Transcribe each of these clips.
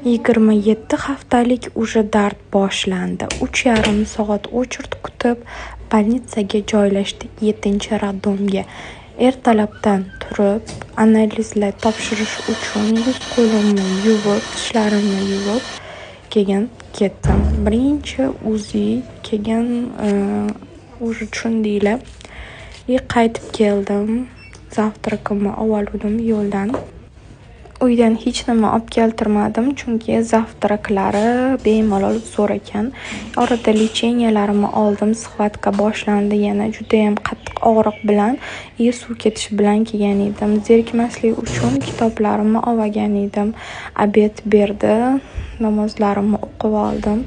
27 haftalik уже dard boshlandi. 3,5 soat o'chirt kutib, bolnitsaga joylashdik 7-radomga. Ertalabdan turib, analizlar topshirish uchun yuz-qo'limni yuvib, tishlarimni yuvib, keyin ketdim. Birinchi UZI keyin уже tushundinglar. Qaytib keldim. Zavtrakimni oldim yo'ldan. Uydan hech nima olib keltirmadim, chunki zavtraklari bemalol zo'r ekan. Orada lecheniyalarni oldim, sxvatka boshlandi yana juda ham qattiq og'riq bilan, suv ketish bilan kelgan edim. Zerikmaslik uchun kitoblarimni olgan edim. Obed berdi, namozlarimni o'qib oldim.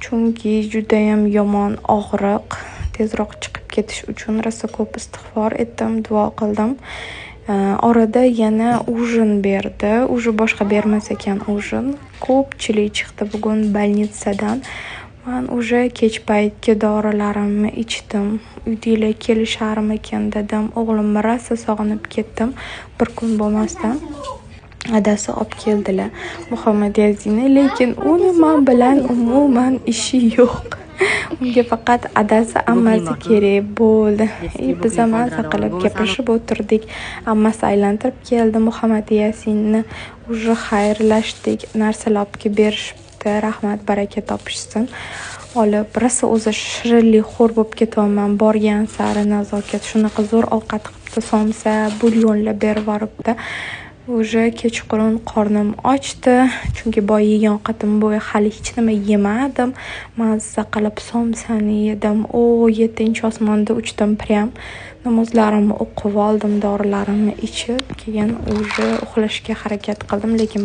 Chunki juda ham yomon og'riq, tezroq chiqib ketish uchun rosa ko'p istig'for etdim, duo qildim. Orada yana ujin berdi. Уже boshqa bermas ekan ujin. Ko'pchilik chiqdi bugun bolnitsadan. Men уже kech paytga dorilarimni ichdim. Uydagilar kelisharmikan dedim. O'g'limni rosa sog'inib ketdim. Bir kun bo'lmasdan adasi olib keldilar. Muhammadiyazini, lekin uni men bilan umuman ishi yo'q. Unga faqat adasi ammasi kerak bo'ldi. Biz maza qilib gapirishib o'tirdik. Ammasi aylantirib keldi Muhammad Yasinni. Уже xayrlashdik. Narsalar olib berishibdi. Rahmat, baraka topishsin. Olib, rosa o'zi shirinlik xo'r bo'lib ketaman. Borgan sari nazokat shunaqa zo'r ovqat qilibdi, somsa, bulyonlar berib yoribdi. Уже kechqurun qornim ochdi, chunki boy yegan qatim bo'yi hali hech nima yemadim. Mazza qilib somsani yedim. 7-osmonda uchdim prям. Namozlarimni o'qib oldim, dorilarimni ichib, keyin уже uxlashga harakat qildim, lekin